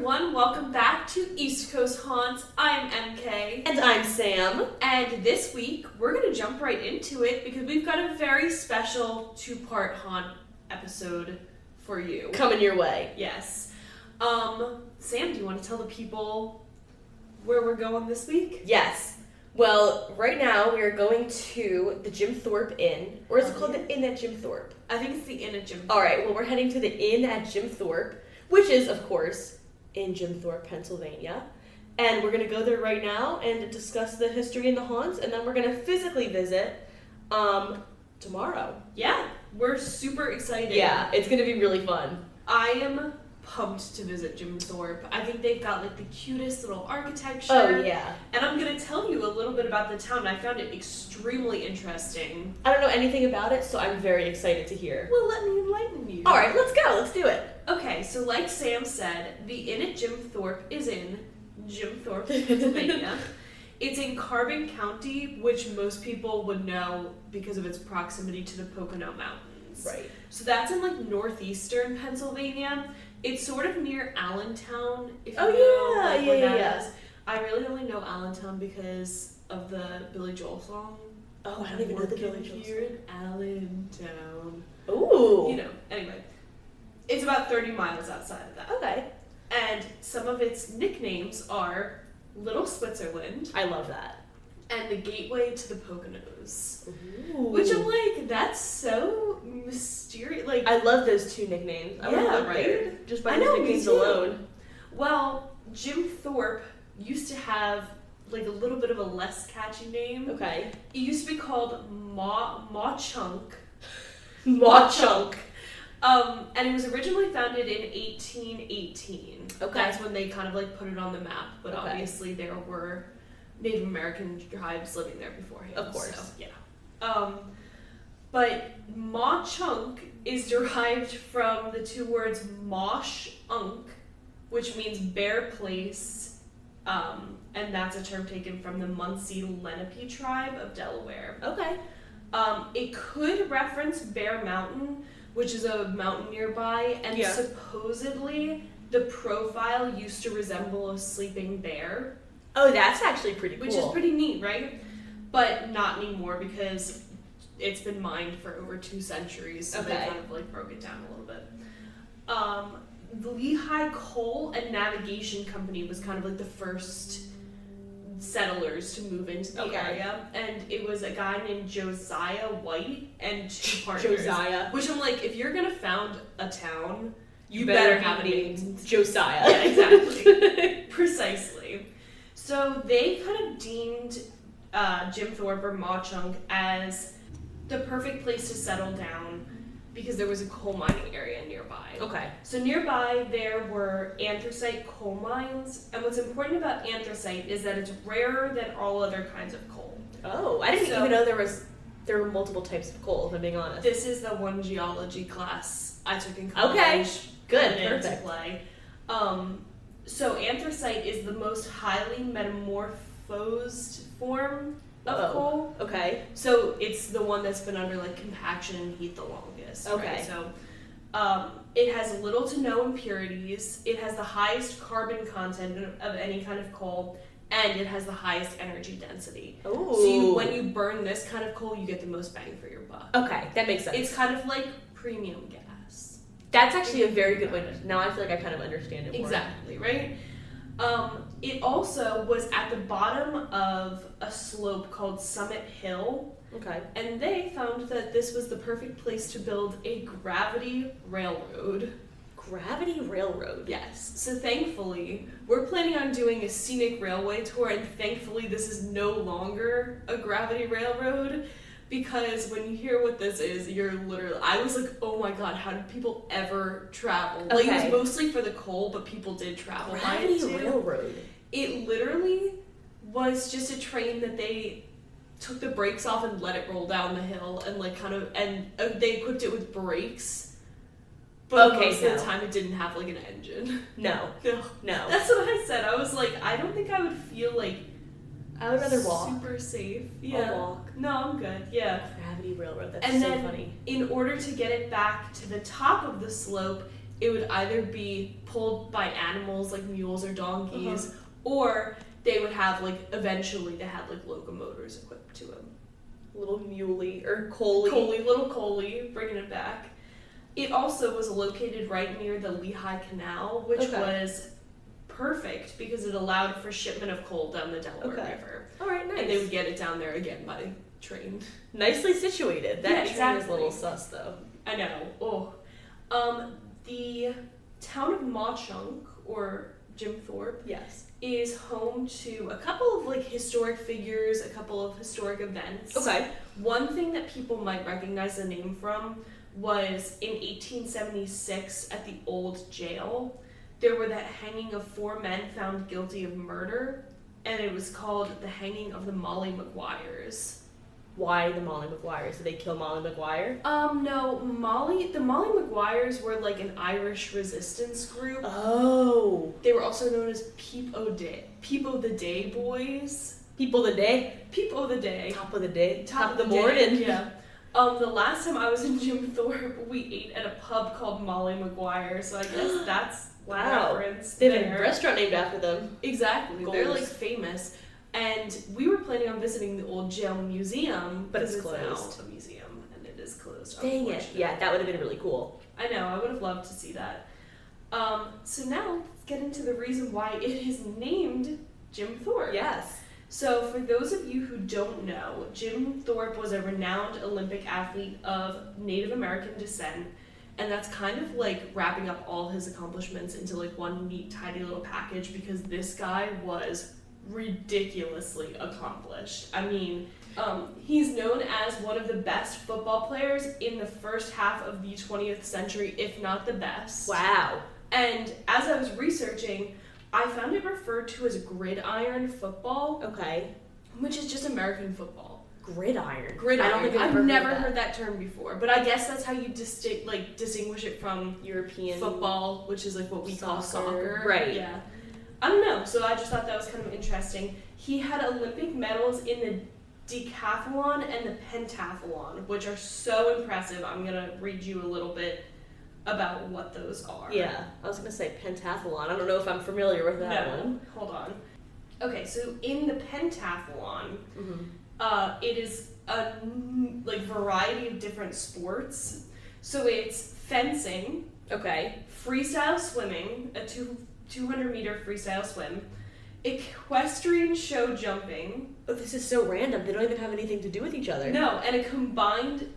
everyone, welcome back to East Coast Haunts. I'm MK. And I'm Sam. And this week, we're going to jump right into it because we've got a very special two-part haunt episode for you. Coming your way. Yes. Sam, do you want to tell the people where we're going this week? Yes. Well, right now we are going to the Jim Thorpe Inn. Or is it called the Inn at Jim Thorpe? I think it's the Inn at Jim Thorpe. Alright, well we're heading to the Inn at Jim Thorpe, which is, of course, in Jim Thorpe, Pennsylvania. And we're going to go there right now and discuss the history and the haunts, and then we're going to physically visit tomorrow. Yeah, we're super excited. Yeah, it's going to be really fun. I am pumped to visit Jim Thorpe. I think they've got like the cutest little architecture. Oh, yeah. And I'm going to tell you a little bit about the town. I found it extremely interesting. I don't know anything about it, so I'm very excited to hear. Well, let me enlighten you. Alright, let's go. Let's do it. Okay, so like Sam said, the Inn at Jim Thorpe is in Jim Thorpe, Pennsylvania. It's in Carbon County, which most people would know because of its proximity to the Poconos Mountains. Right. So that's in like northeastern Pennsylvania. It's sort of near Allentown, if you know yeah. where that is. I really only know Allentown because of the Billy Joel song. Oh, I don't even know the Billy Joel Here in Allentown. Ooh. You know, anyway. It's about 30 miles outside of that. Okay. And some of its nicknames are Little Switzerland. I love that. And the Gateway to the Poconos. Ooh. Which I'm like, that's so mysterious. Like, I love those two nicknames. I yeah, love right? there, just by I those know, me nicknames too. alone. Well, Jim Thorpe used to have like a little bit of a less catchy name. Okay. It used to be called Ma Chunk. Mauchunk. And it was originally founded in 1818. Okay. That's when they kind of like put it on the map, but Okay. obviously there were Native American tribes living there beforehand. Of course. So, yeah. But Mauchunk is derived from the two words Mosh-unk, which means bare place, and that's a term taken from the Munsee Lenape tribe of Delaware. Okay. It could reference Bear Mountain, which is a mountain nearby, and Yeah. supposedly the profile used to resemble a sleeping bear, Oh, that's actually pretty cool. which is pretty neat, right? But not anymore because it's been mined for over 2 centuries, so they Okay. kind of like broke it down a little bit. The Lehigh Coal and Navigation Company was kind of like the first settlers to move into the Okay. area, and it was a guy named Josiah White and 2 partners. Josiah. Which I'm like, if you're gonna found a town, you better have have a name. named Josiah. Yeah, exactly. Precisely. So they kind of deemed Jim Thorpe or Mauchunk as the perfect place to settle down because there was a coal mining area nearby. Okay. So nearby there were anthracite coal mines, and what's important about anthracite is that it's rarer than all other kinds of coal. Oh, I didn't So- even know there were multiple types of coal, if I'm being honest. This is the one geology class I took in college. Okay. Good, put it into perfect. play. So anthracite is the most highly metamorphosed form of Oh. coal. Okay. So it's the one that's been under like compaction and heat the longest. Okay. Right? So it has little to no impurities. It has the highest carbon content of any kind of coal, and it has the highest energy density. Ooh. So when you burn this kind of coal, you get the most bang for your buck. Okay, that makes sense. It's kind of like premium gas. That's actually a very good way to... Now I feel like I kind of understand it more. Exactly, right? It also was at the bottom of a slope called Summit Hill, Okay. and they found that this was the perfect place to build a gravity railroad. Gravity Railroad. Yes. So thankfully, we're planning on doing a scenic railway tour, and thankfully this is no longer a gravity railroad, because when you hear what this is, you're literally... I was like, oh my god, how did people ever travel? Like, it Okay. was mostly for the coal, but people did travel by Gravity it too. Railroad. It literally was just a train that they took the brakes off and let it roll down the hill, and like kind of... And they equipped it with brakes, but Okay, most of no. the time it didn't have like an engine. No. No. No. That's what I said. I was like, I don't think I would feel like I would rather walk. super safe. I'll Yeah. walk. No, I'm good. Yeah. Gravity Railroad. That's And so then funny. in order to get it back to the top of the slope, it would either be pulled by animals like mules or donkeys, or they would have like eventually they had like locomotors equipped to them. Little muley or coley. Little coley, bringing it back. It also was located right near the Lehigh Canal, which was perfect because it allowed for shipment of coal down the Delaware River. All right, nice. And they would get it down there again by train. Nicely situated. That train is a little exactly. sus, though. I know. The town of Mauchunk, or Jim Thorpe, is home to a couple of like historic figures, a couple of historic events. Okay. One thing that people might recognize the name from was in 1876 at the old jail. There were that hanging of 4 men found guilty of murder, and it was called the hanging of the Molly Maguires. Why the Molly Maguires? Did they kill Molly Maguire? No, the Molly Maguires were like an Irish resistance group. Oh. They were also known as Peep o' the Day boys. People of the day? Peep o' the Day. Top of the day? Top of the morning? Day, yeah. The last time I was in Jim Thorpe, we ate at a pub called Molly Maguire, so I guess that's the reference. They have a restaurant named after them. Exactly. Goals. They're like famous. And we were planning on visiting the old jail museum, but it's closed. Now a museum, and it is closed. Dang it! Yeah, that would have been really cool. I know. I would have loved to see that. So now let's get into the reason why it is named Jim Thorpe. Yes. So for those of you who don't know, Jim Thorpe was a renowned Olympic athlete of Native American descent, and that's kind of like wrapping up all his accomplishments into like one neat, tidy little package because this guy was ridiculously accomplished. I mean, he's known as one of the best football players in the first half of the 20th century, if not the best. Wow. And as I was researching, I found it referred to as gridiron football. Okay. Which is just American football. Gridiron. Gridiron. I don't think I've never heard that term before, but I guess that's how you distinguish it from European football, which is like what we call soccer. Right. Yeah. I don't know. So I just thought that was kind of interesting. He had Olympic medals in the decathlon and the pentathlon, which are so impressive. I'm going to read you a little bit about what those are. Yeah, I was gonna say pentathlon. I don't know if I'm familiar with that one. Hold on. Okay, so in the pentathlon, it is a like variety of different sports. So it's fencing. Okay. Freestyle swimming, a 200-meter freestyle swim. Equestrian show jumping. Oh, this is so random. They don't even have anything to do with each other. No, and a combined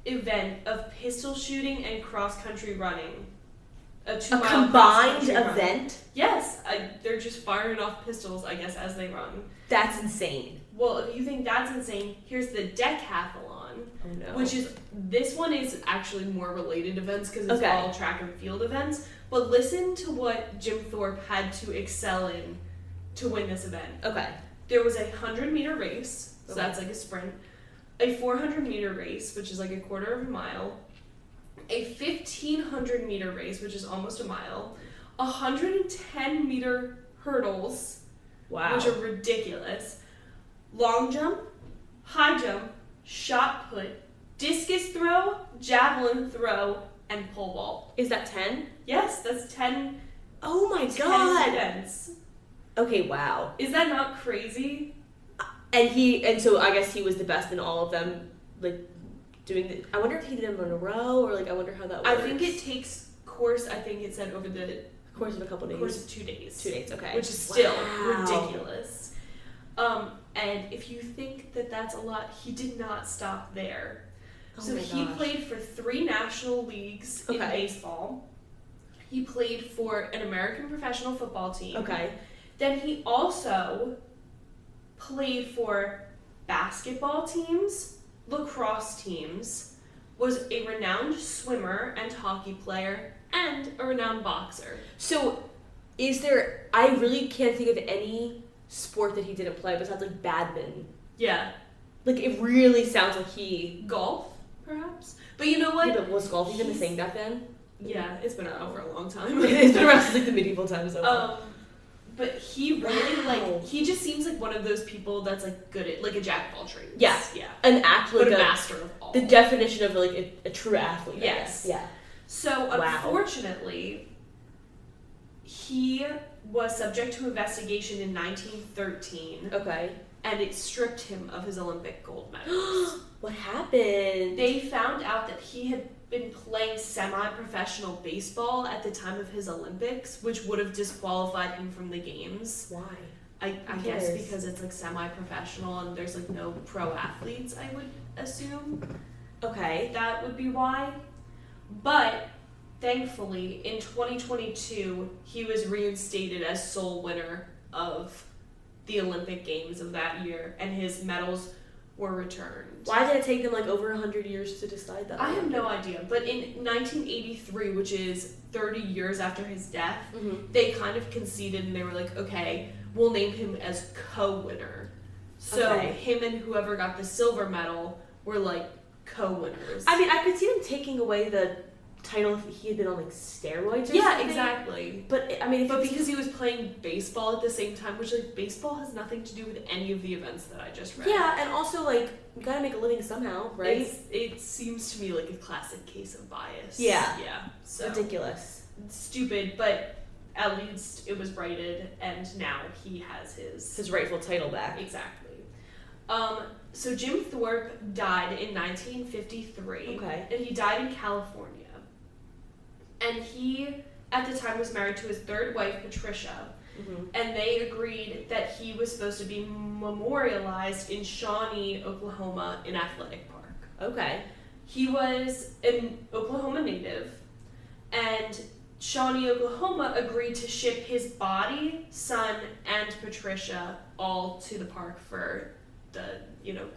event of pistol shooting and cross-country running. A combined event? Yes, they're just firing off pistols, I guess, as they run. That's insane. Well, if you think that's insane, here's the decathlon. Oh no. Which is, this one is actually more related events because it's all track and field events. But listen to what Jim Thorpe had to excel in to win this event. Okay. There was a 100-meter race, so that's like a sprint. A 400-meter race, which is like a quarter of a mile. A 1,500-meter race, which is almost a mile. 110-meter hurdles, which are ridiculous. Long jump, high jump, shot put, discus throw, javelin throw, and pole vault. Is that 10? Yes, that's 10. Oh my 10 god! events. Okay, wow. Is that not crazy? And so I guess he was the best in all of them, like doing the. I wonder if he did them in a row, or like I wonder how that works. I think it takes course. I think it said over the course of a couple days. Course of 2 days. 2 days, okay. Which is still ridiculous. And if you think that that's a lot, he did not stop there. So he played for 3 national leagues in baseball. He played for an American professional football team. Okay. Then he also played for basketball teams, lacrosse teams, was a renowned swimmer and hockey player, and a renowned boxer. So, is there... I really can't think of any sport that he didn't play besides, like, badminton. Yeah. Like, it really sounds like he... Golf, perhaps? But you know what? Yeah, but was golf even a thing back then? Yeah, it's been around for a long time. It's been around since, like, the medieval times, though. But he really, he just seems like one of those people that's, like, good at, like, a jack of all trades. Yeah. Yeah. An athlete. But a master of all. The definition of, like, a true athlete. Yes. Yeah. So, Wow. unfortunately, he was subject to investigation in 1913, Okay. and it stripped him of his Olympic gold medals. What happened? They found out that he had been playing semi-professional baseball at the time of his Olympics, which would have disqualified him from the games. Why? I guess because it's like semi-professional and there's like no pro athletes, I would assume. Okay. That would be why. But thankfully, in 2022, he was reinstated as sole winner of the Olympic Games of that year, and his medals were returned. Why did it take them like over 100 years to decide that? I have no idea, but in 1983, which is 30 years after his death, they kind of conceded and they were like, okay, we'll name him as co-winner. So him and whoever got the silver medal were like co-winners. I mean, I could see them taking away the title if he had been on like steroids or something. Yeah, exactly. But I mean, because he was playing baseball at the same time, which like baseball has nothing to do with any of the events that I just read. Yeah, and also like we gotta make a living somehow, right? It seems to me like a classic case of bias. Yeah. Yeah. So Ridiculous. Stupid, but at least it was righted, and now he has his rightful title back. Exactly. So Jim Thorpe died in 1953. Okay. And he died in California. And he, at the time, was married to his third wife, Patricia. And they agreed that he was supposed to be memorialized in Shawnee, Oklahoma, in Athletic Park. Okay. He was an Oklahoma native, and Shawnee, Oklahoma agreed to ship his body, son, and Patricia all to the park for the,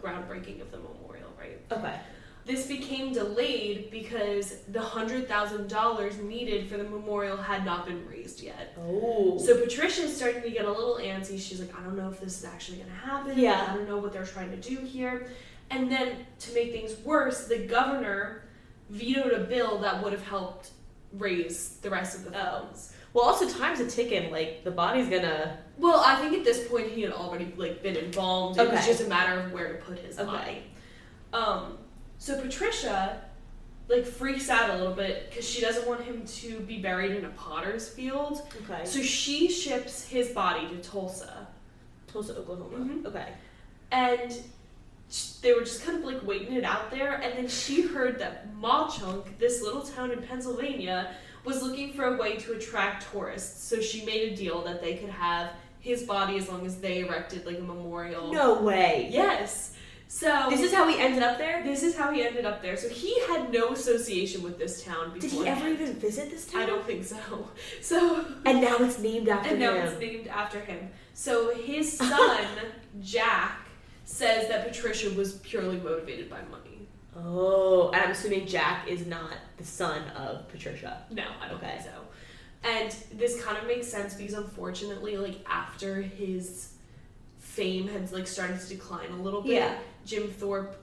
groundbreaking of the memorial, right? Okay. This became delayed because the $100,000 needed for the memorial had not been raised yet. Oh. So Patricia's starting to get a little antsy. She's like, I don't know if this is actually going to happen. Yeah. I don't know what they're trying to do here. And then, to make things worse, the governor vetoed a bill that would have helped raise the rest of the funds. Well, also time's a ticking. Like the body's gonna. Well, I think at this point he had already been embalmed. It was just a matter of where to put his body. So Patricia freaks out a little bit because she doesn't want him to be buried in a potter's field. Okay. So she ships his body to Tulsa, Oklahoma. Okay. And they were just kind of waiting it out there, and then she heard that Mauchunk, this little town in Pennsylvania, was looking for a way to attract tourists. So she made a deal that they could have his body as long as they erected a memorial. No way. Yes. So this is how he ended up there? This is how he ended up there. So he had no association with this town before. Did he ever even visit this town? I don't think so. And now it's named after him. And now it's named after him. So his son, Jack, says that Patricia was purely motivated by money. Oh, and I'm assuming Jack is not the son of Patricia. No, I don't think so. And this kind of makes sense because unfortunately, after his fame had started to decline a little bit, Jim Thorpe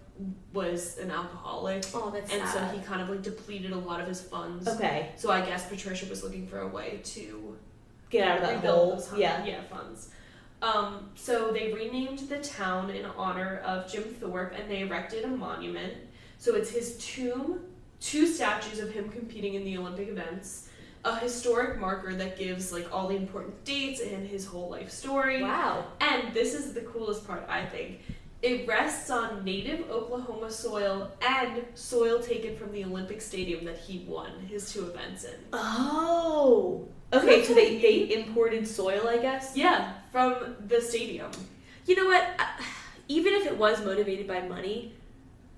was an alcoholic. Oh, that's sad. sad. So he kind of depleted a lot of his funds. Okay. So I guess Patricia was looking for a way to get out of that rebuild hole. Those funds. So they renamed the town in honor of Jim Thorpe, and they erected a monument. So it's his tomb, 2 statues of him competing in the Olympic events, a historic marker that gives all the important dates and his whole life story. Wow. And this is the coolest part, I think. It rests on native Oklahoma soil and soil taken from the Olympic Stadium that he won his 2 events in. Oh. Okay, so they imported soil, I guess? Yeah, from the stadium. You know what? Even if it was motivated by money,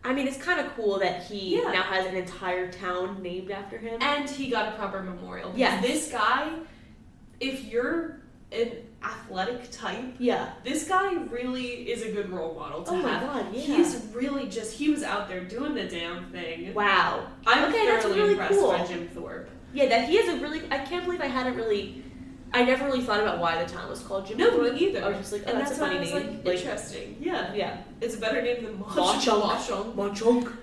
I mean, it's kind of cool that he now has an entire town named after him. And he got a proper memorial. Yes. This guy, if you're an athletic type, this guy really is a good role model to have. Oh my god, yeah. He's really he was out there doing the damn thing. Wow. I'm thoroughly really impressed cool. by Jim Thorpe. Yeah, that he has I can't believe I never really thought about why the town was called Jim Thorpe. No, me either. I was just like, oh, and that's a funny name. Interesting. Yeah. It's a better name than Mauchunk.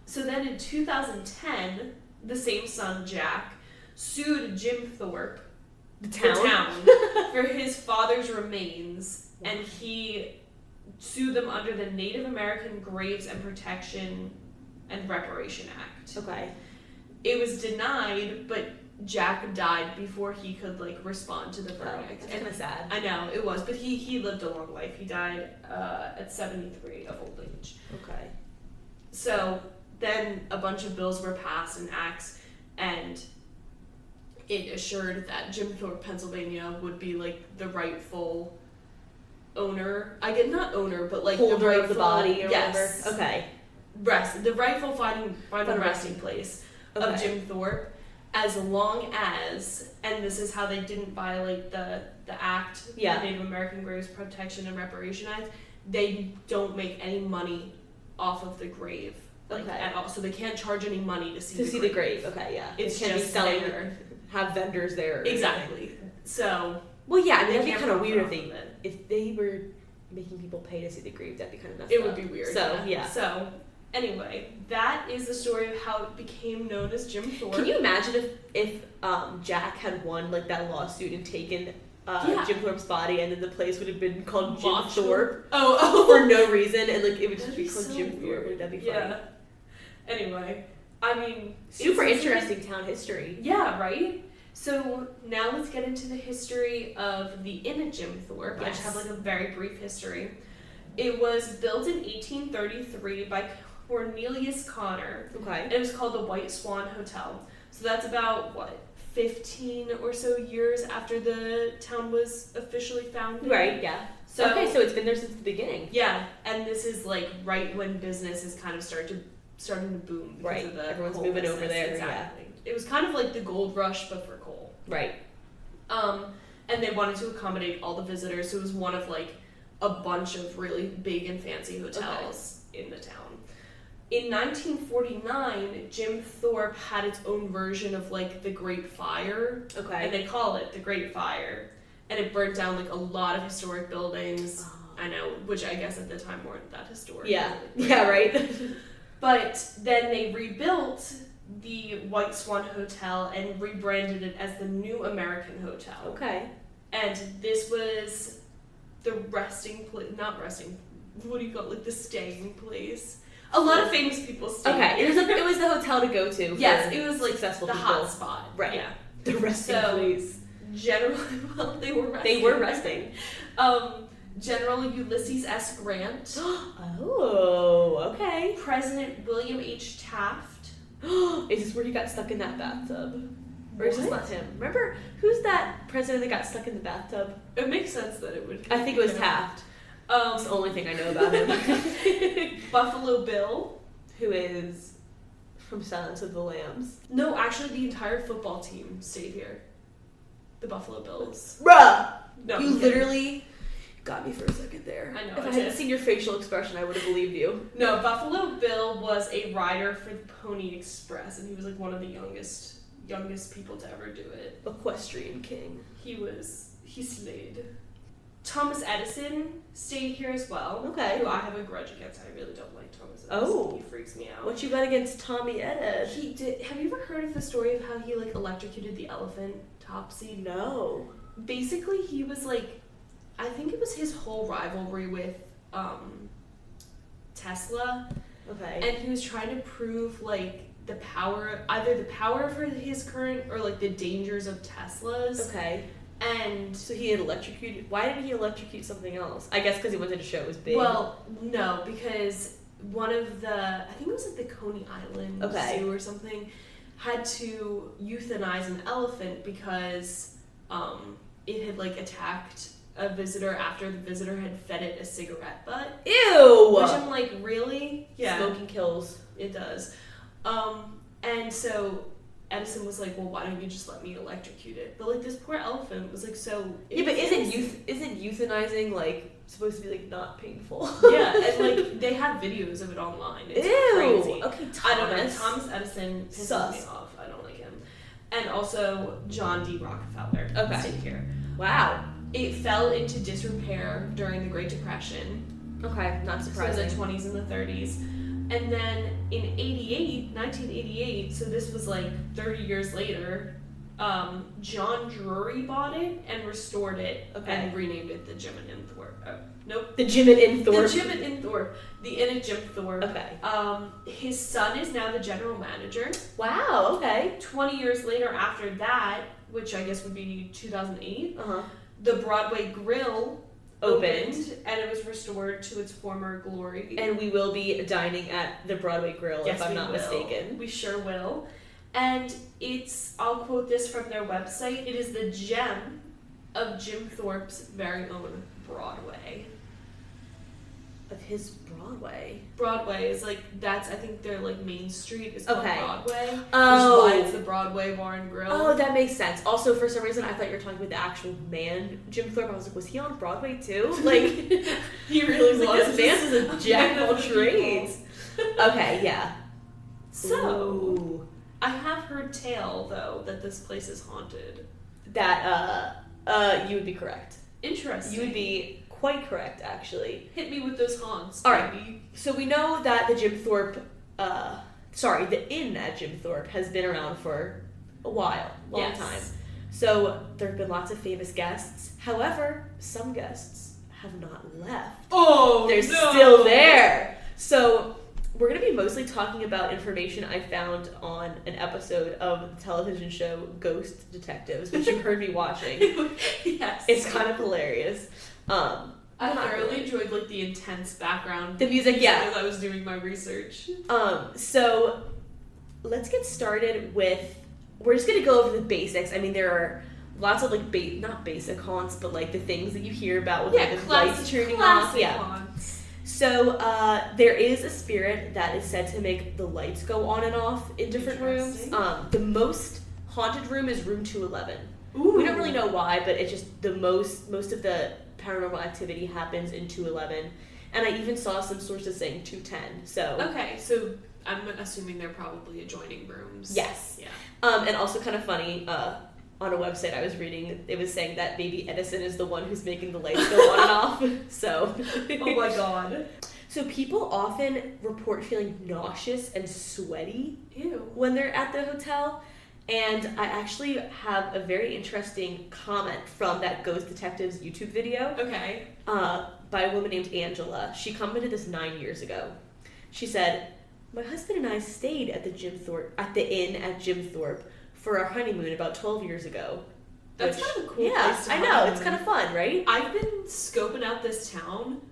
So then in 2010, the same son, Jack, sued Jim Thorpe, the town for his father's remains, and he sued them under the Native American Graves and Protection and Reparation Act. Okay. it was denied, but Jack died before he could respond to the verdict. It's kind of sad. I know it was, but he lived a long life. He died at 73 of old age. Okay. So then a bunch of bills were passed and acts, and it assured that Jim Thorpe, Pennsylvania, would be the rightful owner. I get not owner, but holder the rightful, of the body or yes, whatever. Okay. The rightful final resting place okay. of Jim Thorpe, as long as, and this is how they didn't violate the act, the Native American Graves Protection and Reparation Act, they don't make any money off of the grave at all. So they can't charge any money to see the grave. Okay, yeah. It's just just selling there. Have vendors there. Exactly. So well, yeah, I mean, that'd be kind of profit weird if they were making people pay to see the grave. That'd be kind of messed it up. would be weird. So yeah. So anyway, that is the story of how it became known as Jim Thorpe. Can you imagine if Jack had won that lawsuit and taken Jim Thorpe's body, and then the place would have been called Jim Thorpe for no reason, and it would just be called so Jim weird. Thorpe? That'd be funny. Yeah. Anyway, I mean, super interesting town history. Yeah, right? So now let's get into the history of the Inn at Jim Thorpe. Yes. I just have a very brief history. It was built in 1833 by Cornelius Connor. Okay. And it was called the White Swan Hotel. So that's about, 15 or so years after the town was officially founded? Right, yeah. So it's been there since the beginning. Yeah, and this is right when business is kind of starting to boom because of the everyone's coal moving business. over there. Exactly. It was kind of like the gold rush, but for coal. Right. And they wanted to accommodate all the visitors, so it was one of a bunch of really big and fancy hotels in the town. In 1949, Jim Thorpe had its own version of the Great Fire. Okay. And they call it the Great Fire. And it burnt down a lot of historic buildings. Oh. I know, which I guess at the time weren't that historic. Yeah. Yeah, right. But then they rebuilt the White Swan Hotel and rebranded it as the New American Hotel. Okay. And this was the resting place, not resting, what do you call it, the staying place. A lot of famous people stayed Okay, here. it was the hotel to go to. Yes, it was successful the people. hot spot. Right. Yeah. The resting place. Generally, well, they were resting. They were resting. General Ulysses S. Grant. Oh, okay. President William H. Taft. Is this where he got stuck in that bathtub? Or is this What? not him? Remember, who's that president that got stuck in the bathtub? It makes sense that it would. I think it was Taft. That's the only thing I know about him. Buffalo Bill. Who is from Silence of the Lambs. No, actually, the entire football team stayed here. The Buffalo Bills. Bruh! No, You literally got me for a second there. I know, If I I hadn't did. seen your facial expression, I would have believed you. No, Buffalo Bill was a rider for the Pony Express, and he was one of the youngest people to ever do it. Equestrian king. He slayed. Thomas Edison stayed here as well. Okay. Who I have a grudge against. I really don't like Thomas Edison. Oh. He freaks me out. What you got against Tommy Ed? He did. Have you ever heard of the story of how he electrocuted the elephant Topsy? No. Basically, he was I think it was his whole rivalry with Tesla. Okay. And he was trying to prove the power, either the power of his current or the dangers of Teslas. Okay. And So he had electrocuted. Why did he electrocute something else? I guess because he wanted to show it was big. well, no, because one of I think it was the Coney Island Zoo or something, had to euthanize an elephant because it had attacked a visitor after the visitor had fed it a cigarette butt. Ew! Which I'm really? Yeah. Smoking kills. It does. And so Edison was well, why don't you just let me electrocute it? But this poor elephant was so. Yeah, but isn't euthanizing supposed to be not painful? Yeah, and they have videos of it online. It's Ew. crazy. Okay, Thomas. I don't know. Thomas Edison pisses Sus. me off. I don't like him. And also John D. Rockefeller. Okay. Stayed here. Wow. It fell into disrepair during the Great Depression. Okay, not surprising. So the 20s and the 30s. And then in 1988, so this was 30 years later, John Drury bought it and restored it Okay. and renamed it the Gym in Thorpe. Nope. The Gym in Thorpe. The Gym in Thorpe. The Inn at Gym Thorpe. Okay. His son is now the general manager. Wow, okay. 20 years later after that, which I guess would be 2008, Uh-huh. the Broadway Grill Opened. and it was restored to its former glory. And we will be dining at the Broadway Grill, Yes, if I'm we not will. mistaken. We sure will. And I'll quote this from their website, it is the gem of Jim Thorpe's very own Broadway. Of his Broadway. Broadway is I think their main street is called Okay. Broadway. Oh. Which is why it's the Broadway Bar and Grill. Oh, that makes sense. Also, for some reason, I thought you were talking about the actual man, Jim Thorpe. I was like, was he on Broadway too? Like, He really was. like, this man is a jack of all trades. Okay, yeah. So, Ooh. I have heard tale, though, that this place is haunted. That, you would be correct. Interesting. You would be quite correct, actually. Hit me with those haunts, All right. baby. So we know that the Inn at Jim Thorpe has been around for a while, long time. So there have been lots of famous guests. However, some guests have not left. Oh, They're no. still there. So we're going to be mostly talking about information I found on an episode of the television show Ghost Detectives, which you heard me watching. Yes. It's kind of hilarious. I not thoroughly really. enjoyed the intense background. The music, yeah. As I was doing my research. So let's get started with, we're just gonna go over the basics. I mean, there are lots of not basic haunts, but the things that you hear about with the lights turning off. Yeah. Haunts. So there is a spirit that is said to make the lights go on and off in different rooms. Interesting. The most haunted room is room 211. Ooh. We don't really know why, but it's just the most of the paranormal activity happens in 211, and I even saw some sources saying 210. So Okay, so I'm assuming they're probably adjoining rooms. yes, Yeah. and also kind of funny. On a website I was reading, it was saying that maybe Edison is the one who's making the lights go on and off. So, Oh my god. So people often report feeling nauseous and sweaty Ew. when they're at the hotel. And I actually have a very interesting comment from that Ghost Detectives YouTube video Okay. by a woman named Angela. She commented this 9 years ago. She said, "My husband and I stayed at the inn at Jim Thorpe for our honeymoon about 12 years ago." That's kind of a cool yeah, place to I know. honeymoon. It's kind of fun, right? I've been scoping out this town.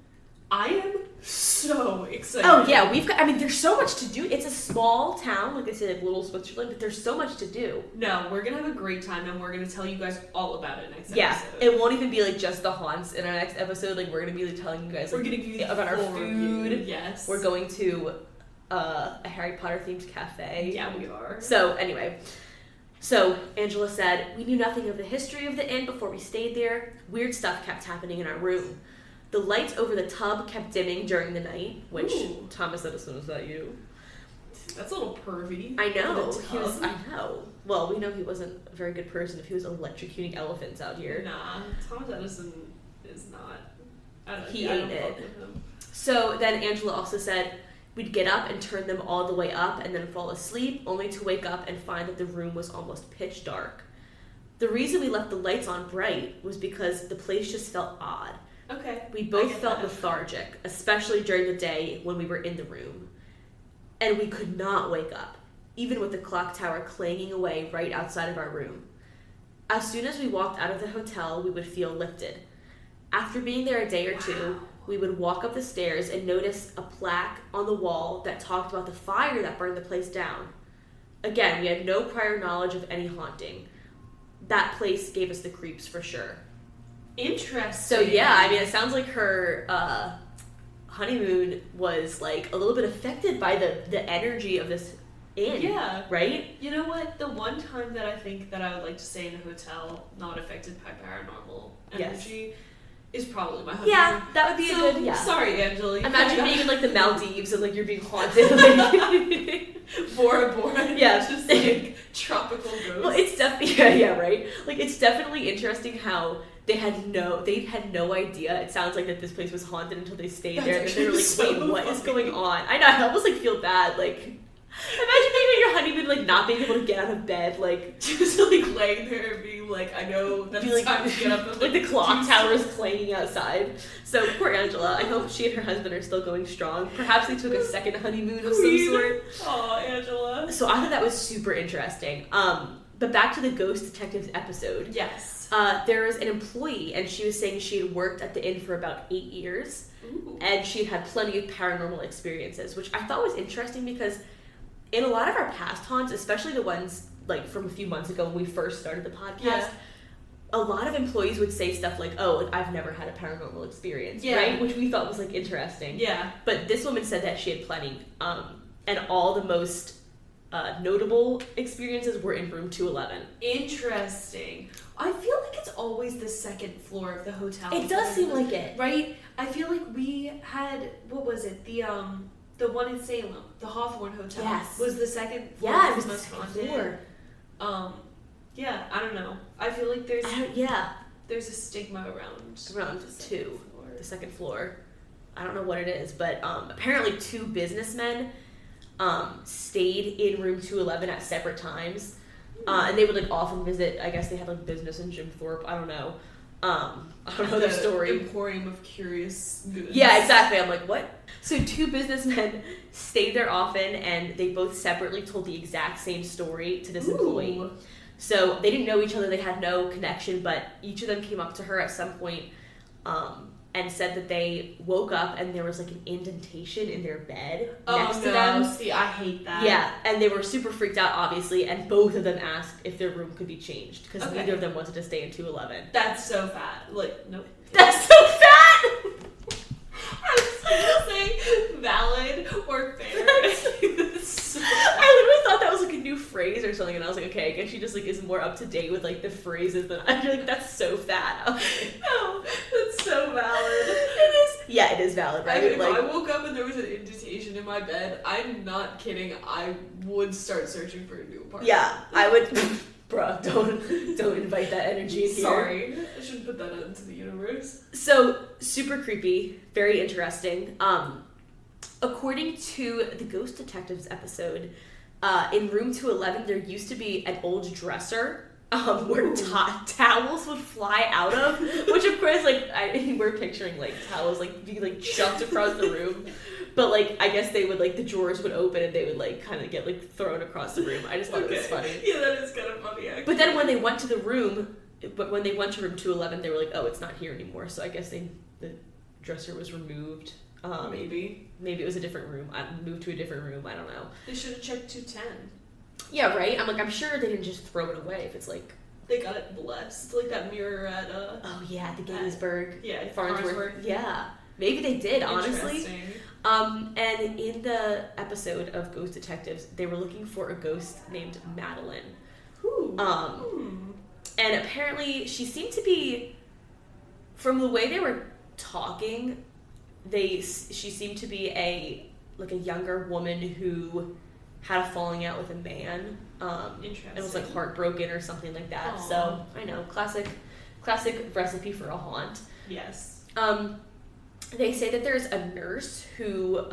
I am so excited. Oh yeah, there's so much to do. It's a small town, like I said, little Switzerland, but there's so much to do. No, we're gonna have a great time, and we're gonna tell you guys all about it next Yeah, episode. it won't even be just the haunts in our next episode. We're gonna be telling you guys We're gonna give you the about our full food. review. Yes. We're going to a Harry Potter themed cafe. Yeah, we are. So anyway, so Angela said, "We knew nothing of the history of the inn before we stayed there. Weird stuff kept happening in our room. The lights over the tub kept dimming during the night," which Ooh. Thomas Edison, is that you? That's a little pervy. I know. The He was. tub. I know. Well, we know he wasn't a very good person if he was electrocuting elephants out here. Nah, Thomas Edison is not. I don't, He I ain't don't fuck it. with him. So then Angela also said, "We'd get up and turn them all the way up and then fall asleep, only to wake up and find that the room was almost pitch dark. The reason we left the lights on bright was because the place just felt odd. Okay. We I both get felt that. lethargic, especially during the day when we were in the room. And we could not wake up, even with the clock tower clanging away right outside of our room. As soon as we walked out of the hotel, we would feel lifted. After being there a day or two, we would walk up the stairs and notice a plaque on the wall that talked about the fire that burned the place down. Again, we had no prior knowledge of any haunting. That place gave us the creeps for sure." Interesting. So yeah, it sounds like her honeymoon was a little bit affected by the energy of this inn. Yeah. Right? You know what? The one time that I think that I would like to stay in a hotel not affected by paranormal Yes. energy is probably my honeymoon. Yeah, that would be So, a good. Yeah. Sorry, Angela. Imagine being in the Maldives and you're being haunted. Bora Bora. Yeah. Just tropical ghosts. Well, it's definitely yeah, right. It's definitely interesting how they had no idea. It sounds like that this place was haunted until they stayed That's there, and they were like, actually "Wait, so what is funny. going on?" I know. I almost feel bad. Imagine being on your honeymoon, like, not being able to get out of bed, like... Just, like, laying there and being like, I know that it's time to get up. And, like, the clock tower is clanging outside. So, poor Angela. I hope she and her husband are still going strong. Perhaps they took a second honeymoon of some sort. Aw, Angela. So, I thought that was super interesting. But back to the Ghost Detectives episode. Yes. There was an employee, and she was saying she had worked at the inn for about 8 years. Ooh. And she had plenty of paranormal experiences, which I thought was interesting because in a lot of our past haunts, especially the ones like from a few months ago when we first started the podcast, a lot of employees would say stuff like, oh, like, I've never had a paranormal experience, right? Which we thought was like interesting. Yeah. But this woman said that she had plenty. And all the most notable experiences were in room 211. Interesting. I feel like it's always the second floor of the hotel. It does seem like it. Right? I feel like we had, what was it? The one in Salem, the Hawthorne Hotel. Yes. Was the second floor. Yeah, it was the second floor. Yeah, I don't know. I feel like there's a stigma around two, the second floor. I don't know what it is, but apparently 2 businessmen stayed in room 211 at separate times. And they would like often visit, I guess they had like business in Jim Thorpe, I don't know. I don't know their story. Emporium of Curious Goods. Yeah, exactly. I'm like, what? So 2 businessmen stayed there often, and they both separately told the exact same story to this employee. So they didn't know each other, they had no connection, but each of them came up to her at some point and said that they woke up and there was like an indentation in their bed next to them. See, I hate that. Yeah, and they were super freaked out, obviously, and both of them asked if their room could be changed because neither of them wanted to stay in 211. That's so fat. Like, no. That's so fat! I was going to say valid or fair. I literally thought that was like a new phrase or something, and I was like, okay, I guess she just like is more up to date with like the phrases than I'm like, that's so fat. No, that's so valid. It is. Yeah, it is valid, right? If I woke up and there was an indentation in my bed, I'm not kidding. I would start searching for a new apartment. Yeah, I would. Bruh, don't invite that energy in here. Sorry, I shouldn't put that out into the universe. So super creepy, very interesting. According to the Ghost Detectives episode, in room 211, there used to be an old dresser where towels would fly out of, which of course, like, we're picturing, like, towels, like, being, like, shoved across the room. But, like, I guess they would, like, the drawers would open and they would, like, kind of get, like, thrown across the room. I just thought it was funny. Yeah, that is kind of funny, actually. But then when they went to the room, when they went to room 211, they were like, oh, it's not here anymore. So I guess the dresser was removed. Maybe it was a different room. I moved to a different room. I don't know. They should have checked 210. Yeah, right? I'm like, I'm sure they didn't just throw it away if it's like... They got it blessed. Like that mirror at... Oh, yeah, the Gettysburg. Farnsworth. Yeah. Maybe they did, honestly. Interesting. And in the episode of Ghost Detectives, they were looking for a ghost named Madeline. And apparently she seemed to be... From the way they were talking... She seemed to be a younger woman who had a falling out with a man. Interesting. And was like heartbroken or something like that. Aww. So I know, classic recipe for a haunt. Yes. They say that there's a nurse who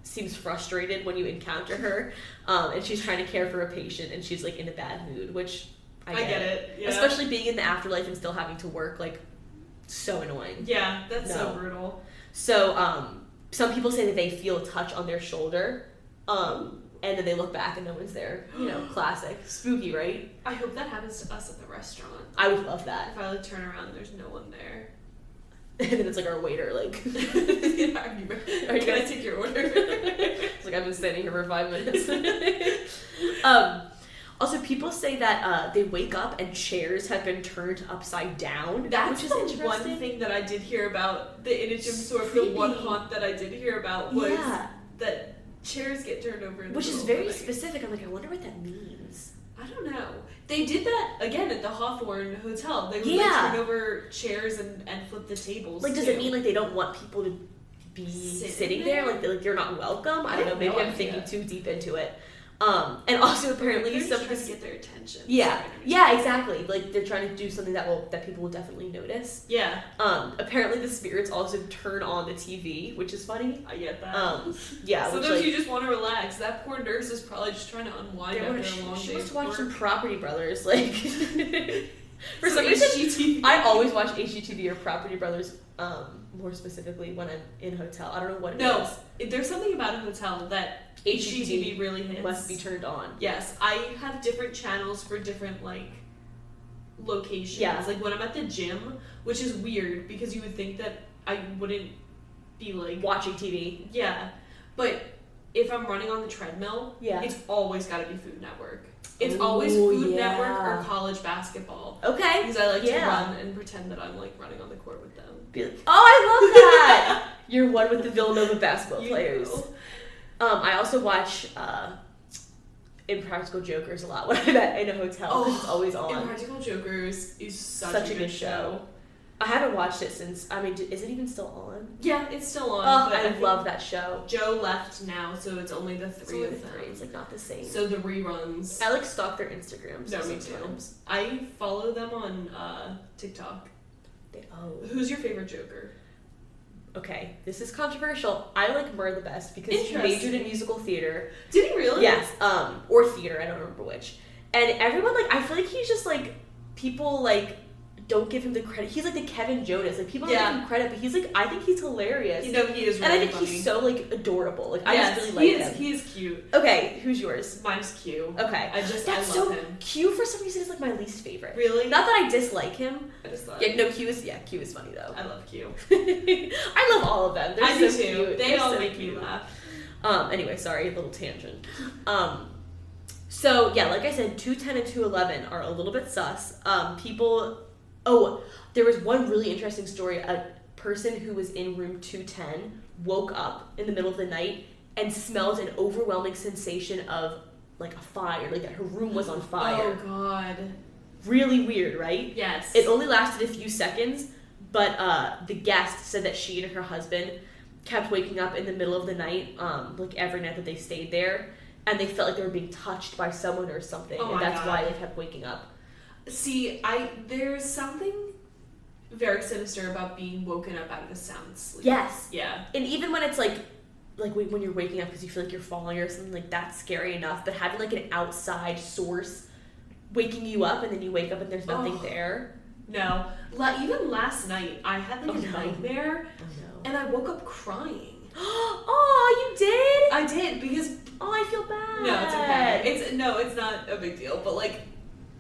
seems frustrated when you encounter her, and she's trying to care for a patient, and she's like in a bad mood, which I get it. Yeah. Especially being in the afterlife and still having to work, like, so annoying. Yeah, that's so brutal. So, some people say that they feel a touch on their shoulder, and then they look back and no one's there. You know, classic. Spooky, right? I hope that happens to us at the restaurant. I would love that. If I, like, turn around and there's no one there. And then it's like our waiter, like... Can I take your order? It's like, I've been standing here for 5 minutes. Also, people say that they wake up and chairs have been turned upside down. That's which is the interesting. one thing that I did hear about the Inn at Jim Thorpe. The one haunt that I did hear about was that chairs get turned over in the which is middle very of the night. specific. I'm like, I wonder what that means. I don't know. They did that again at the Hawthorne Hotel. They would like, turn over chairs and flip the tables. Like, does it mean like they don't want people to be sitting there? Like you're not welcome? I don't know. Maybe I'm thinking too deep into it. And also apparently they're some trying to get their attention. yeah, yeah, exactly. Like they're trying to do something that people will definitely notice. Yeah. Apparently the spirits also turn on the TV, which is funny. I get that. Yeah. Sometimes which, like, you just want to relax. That poor nurse is probably just trying to unwind after a long day. She wants of to watch work. some Property Brothers, like. For some HGTV. reason, I always watch HGTV or Property Brothers. More specifically when I'm in a hotel. I don't know what it is. There's something about a hotel that HGTV really hits. Must be turned on. Yes, I have different channels for different like locations. Yeah. Like when I'm at the gym, which is weird because you would think that I wouldn't be like Watching TV. Yeah, but if I'm running on the treadmill, Yeah. it's always got to be Food Network. It's Ooh, always Food yeah. Network or college basketball. Okay. Because I like to Yeah. run and pretend that I'm like running on the court with them. Be like, oh, I love that! You're one with the Villanova basketball players. know. I also watch Impractical Jokers a lot when I'm in a hotel because it's always on. Impractical Jokers is such a good show. I haven't watched it since. I mean, is it even still on? Yeah, it's still on. Oh, but I love that show. Joe left now, so it's only the It's three only of the them. three. It's like not the same. So the reruns. I like stalk their Instagrams. No, me too. sometimes. I follow them on TikTok. Who's your favorite Joker? Okay, this is controversial. I like Murr the best because he majored in musical theater. Did he really? Yes, or theater, I don't remember which. And everyone, like, I feel like he's just, like, people, like, don't give him the credit. He's like the Kevin Jonas. Like, people don't give him credit, but he's, like, I think he's hilarious. You know, he is really And I think funny. he's so, like, adorable. Like, I just really like him. He is cute. Okay, who's yours? Mine's Q. Okay. I love him. Q, for some reason, is, like, my least favorite. Really? Not that I dislike him. I just thought. Yeah, no, Q is funny, though. I love Q. I love all of them. They're I so do too. cute. They They're all so make me cute. laugh. Anyway, sorry, a little tangent. So, yeah, like I said, 210 and 211 are a little bit sus. There was one really interesting story. A person who was in room 210 woke up in the middle of the night and smelled an overwhelming sensation of, like, a fire. Like, that her room was on fire. Oh, God. Really weird, right? Yes. It only lasted a few seconds, but the guest said that she and her husband kept waking up in the middle of the night, like every night that they stayed there, and they felt like they were being touched by someone or something, and that's why they kept waking up. See, there's something very sinister about being woken up out of a sound sleep. Yes. Yeah. And even when it's like when you're waking up because you feel like you're falling or something, like that's scary enough, but having like an outside source waking you up and then you wake up and there's nothing there. No. Even last night, I had like a nightmare, and I woke up crying. Oh, you did? I did, because... Oh, I feel bad. No, it's okay. It's not a big deal, but like...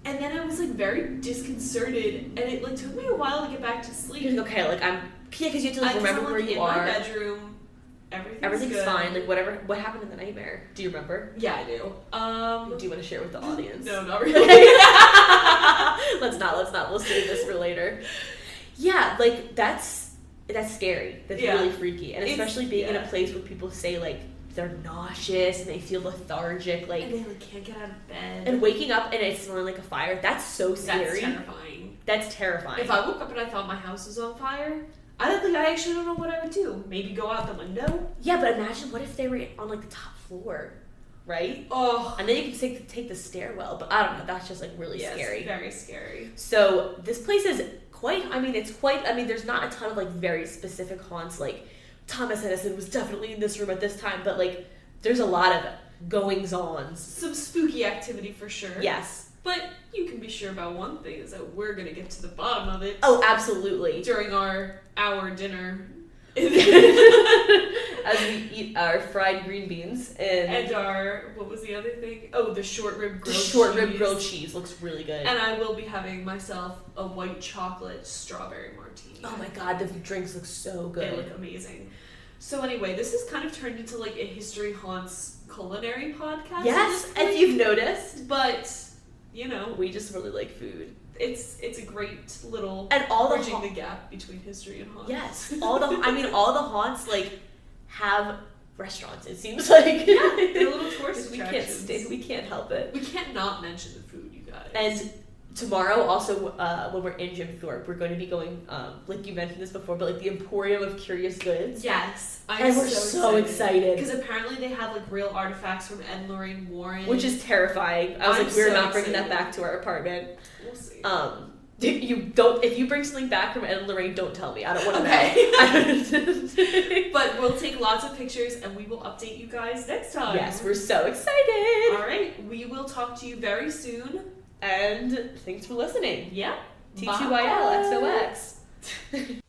And then I was like very disconcerted, and it like took me a while to get back to sleep. You're like, okay, like I'm... Yeah, because you have to like, remember where you are. In my bedroom. Everything's good. Fine. Like whatever. What happened in the nightmare? Do you remember? Yeah, I do. Do you want to share with the audience? No, not really. Let's not. We'll save this for later. Yeah, like that's scary. That's really freaky, and especially being in a place where people say like they're nauseous and they feel lethargic, like and they like can't get out of bed, and waking up and it's smelling like a fire. That's so scary. That's terrifying. If I woke up and I thought my house was on fire, I actually don't know what I would do. Maybe go out the window. Yeah, but imagine what if they were on like the top floor, right? Oh, and then you can take the stairwell. But I don't know. That's just like really scary. Very scary. So this place is quite. I mean, there's not a ton of like very specific haunts. Like Thomas Edison was definitely in this room at this time, but like there's a lot of goings-ons. Some spooky activity for sure. Yes. But you can be sure about one thing, is that we're going to get to the bottom of it. Oh, absolutely. During our dinner. As we eat our fried green beans. And our, what was the other thing? Oh, the short rib grilled cheese. The short rib grilled cheese looks really good. And I will be having myself a white chocolate strawberry martini. Oh my god, the drinks look so good. They look amazing. So anyway, this has kind of turned into like a History Haunts culinary podcast. Yes, if you've noticed. But... You know, we just really like food. It's a great little and all bridging the gap between history and haunts. Yes, all the haunts like have restaurants. It seems like they're little tourist attractions. We can't help it. We can't not mention the food, you guys. And tomorrow, also, when we're in Jim Thorpe, we're going to be going, like you mentioned this before, but like the Emporium of Curious Goods. Yes, And we're so excited. Because apparently they have like real artifacts from Ed and Lorraine Warren. Which is terrifying. I was I'm like, we're so not bringing that excited. back to our apartment. We'll see. If you bring something back from Ed and Lorraine, don't tell me. I don't want to know. But we'll take lots of pictures and we will update you guys next time. Yes, we're so excited. All right, we will talk to you very soon. And thanks for listening. Yeah. TTYL XOX.